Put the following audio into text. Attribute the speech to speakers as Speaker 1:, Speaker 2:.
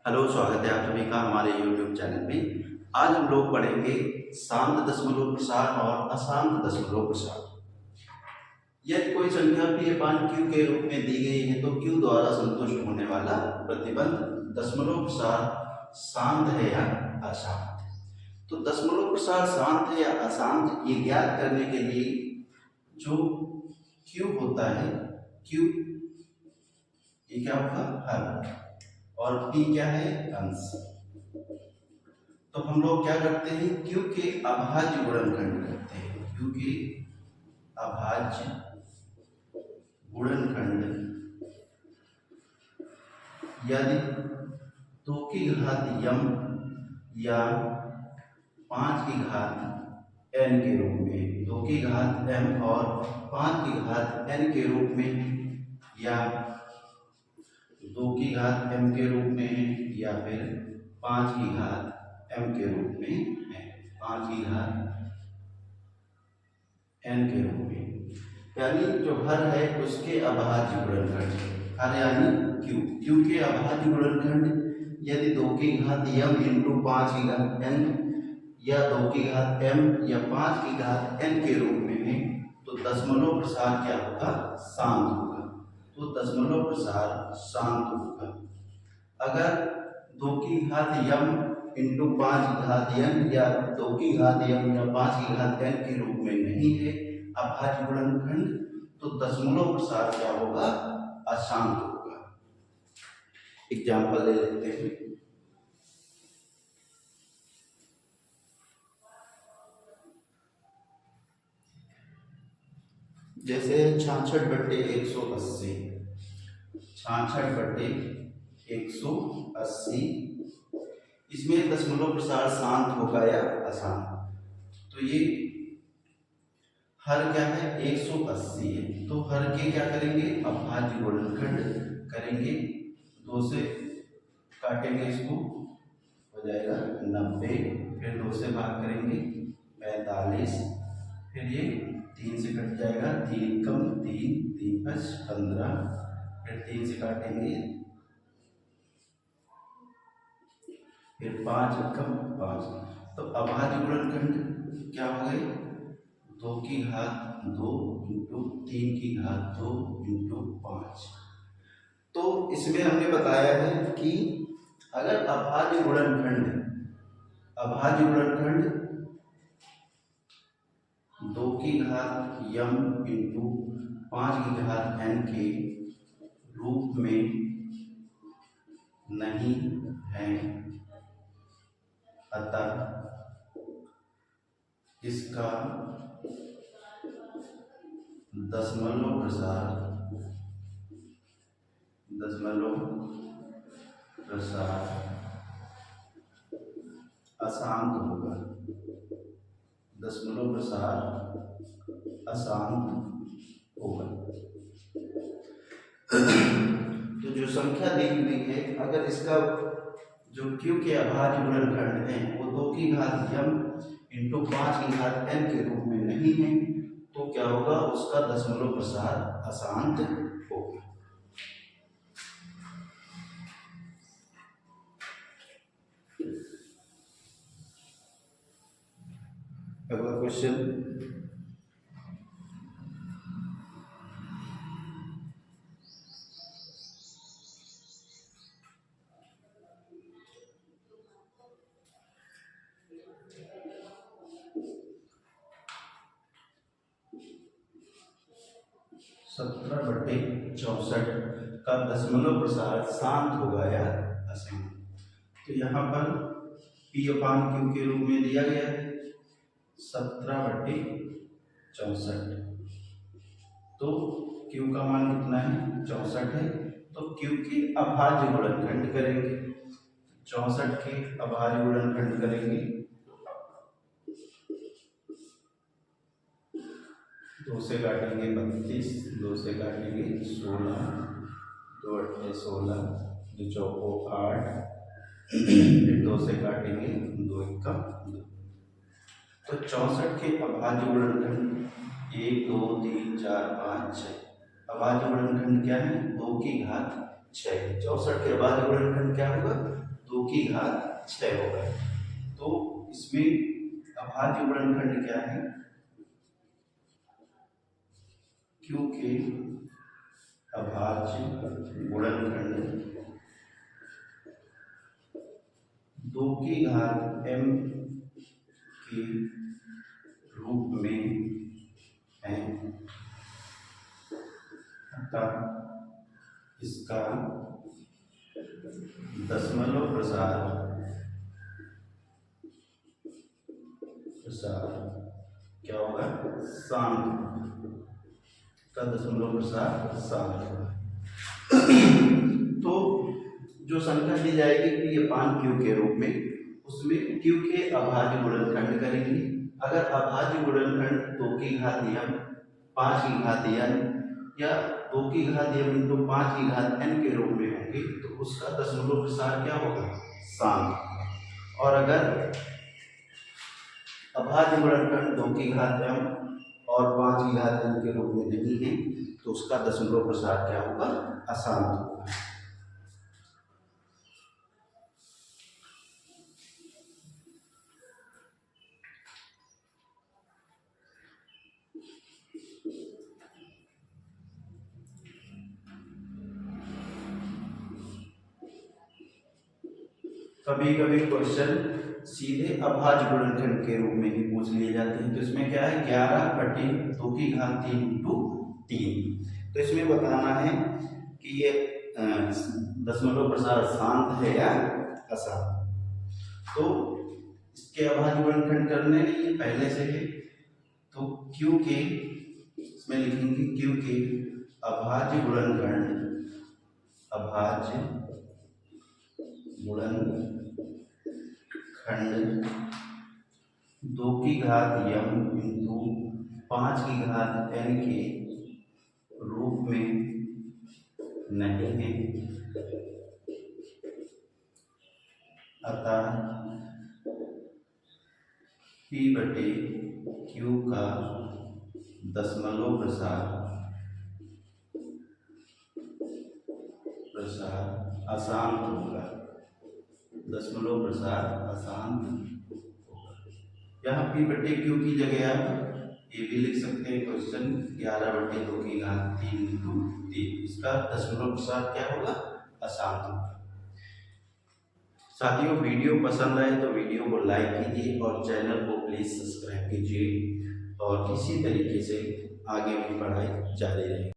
Speaker 1: Hello, स्वागत है आप सभी का हमारे YouTube चैनल में। आज हम लोग पढ़ेंगे शांत दशमलव प्रसार और अशांत दशमलव प्रसार। यदि कोई संख्या P अपान Q के रूप में दी गई है तो Q द्वारा संतुष्ट होने वाला प्रतिबंध दशमलव प्रसार शांत है या अशांत। तो दशमलव प्रसार शांत है या अशांत ये ज्ञात करने के लिए जो Q होता है, Q ये क्या होगा, हर, और P क्या है, अंश। तो हम लोग क्या करते हैं, Q के अभाज्य गुणनखंड करते हैं। Q के अभाज्य गुणनखंड यदि 2 की घात m या 5 की घात n के रूप में, 2 की घात m और 5 की घात n के रूप में, या 2 की घात m के रूप में है, या फिर 5 की घात m के रूप में है, 5 की घात n के रूप में, यानी जो हर है उसके अभाज्य गुणनखंड, हर यानी Q के अभाज्य गुणनखंड यदि 2 की घात m इंटू 5 की घात n या 2 की घात m या 5 की घात n के रूप में है तो दशमलव प्रसार क्या होगा, शांत होगा। तो दशमलव प्रसार शांत होगा। अगर 2 की घात m इंटू 5 की घात n या 2 की घात m या 5 की घात n के रूप में नहीं है अभाज्य गुणनखंड, तो दशमलव प्रसार क्या होगा, अशांत होगा। एग्जाम्पल ले लेते हैं। जैसे 66/180, 66/180, इसमें दशमलव प्रसार शांत होगा या अशांत। तो ये हर क्या है, 180 है, तो हर के क्या करेंगे, अभाज्य गुणनखंड करेंगे, 2 से काटेंगे, इसको हो जाएगा 90, फिर 2 से भाग करेंगे 45, फिर ये 3 से कट जाएगा, 3 कम 3, 3 5 15, फिर 3 से काटेंगे, फिर 5 कम 5, तो अभाज्य गुणनखंड क्या हो गए, 2 की घात 2 इंटू 3 की घात 2 इंटू 5। तो इसमें हमने बताया है कि अगर अभाज्य गुणनखंड 2 की घात m इंटू 5 की घात n के रूप में नहीं है, अतः इसका दशमलव प्रसार अशांत होगा, दशमलव प्रसार अशांत होगा। तो जो संख्या दी हुई है, अगर इसका जो Q के अभाज्य गुणनखंड है वो 2 की घात m इंटू 5 की घात n के रूप में नहीं है, तो क्या होगा, उसका दशमलव प्रसार अशांत होगा। अगला क्वेश्चन, सत्रह बटे 64 का दशमलव प्रसार शांत होगा या अशांत। तो यहाँ पर P अपान Q के रूप में दिया गया है 17/64, तो Q का मान कितना है, 64 है, तो Q के अभाज्य गुणनखंड करेंगे, 64 के अभाज्य गुणनखंड करेंगे, 2 से काटेंगे 32, 2 से काटेंगे 16, 2 8 16, 2 चौको 8, फिर 2 से काटेंगे 2 1 2। तो 64 के अभाज्य गुणनखंड 1 2 3 4 5 6, अभाज्य गुणनखंड क्या है, 2 की घात 6। 64 के अभाज्य गुणनखंड क्या होगा, की घात 6 होगा। तो इसमें अभाज्य गुणनखंड क्या है, q के अभाज्य गुणनखंड 2 की घात m के रूप में है, अतः इसका दशमलव प्रसार क्या होगा, शांत का दशमलव प्रसार शांत। तो जो संख्या दी जाएगी p अपान q के रूप में, उसमें q के अभाज्य गुणनखंड करेंगे। अगर अभाज्य गुणनखंड 2 की घात m 5 की घात n या 2 की घात m इंटू 5 की घात n के रूप में होंगे तो उसका दशमलव प्रसार क्या होगा, शांत। और अगर अभाज्य गुणनखंड 2 की घात m और 5 की घात n के रूप में नहीं है तो उसका दशमलव प्रसार क्या होगा, अशांत होगा। कभी कभी क्वेश्चन सीधे अभाज्य गुणनखंड के रूप में ही पूछ लिए जाते हैं। तो इसमें क्या है, 11/2 की घात 3 इंटू 3। तो इसमें बताना है कि ये दशमलव प्रसार शांत है या अशांत। तो इसके अभाज्य गुणनखंड करने लिए पहले से है, तो q के इसमें लिखेंगे q के अभाज्य गुणनखंड 2 की घात m इंटू 5 की घात n के रूप में नहीं है, अतः p बटे q का दशमलव प्रसार अशांत होगा, दशमलव प्रसार अशांत होगा। यहाँ p बटे q की जगह आप ये भी लिख सकते हैं, क्वेश्चन 11/2 की घात 3 इंटू 3, इसका दशमलव प्रसार क्या होगा, अशांत होगा। साथियों, वीडियो पसंद आए तो वीडियो को लाइक कीजिए और चैनल को प्लीज सब्सक्राइब कीजिए और इसी तरीके से आगे भी पढ़ाई जारी रहेगी।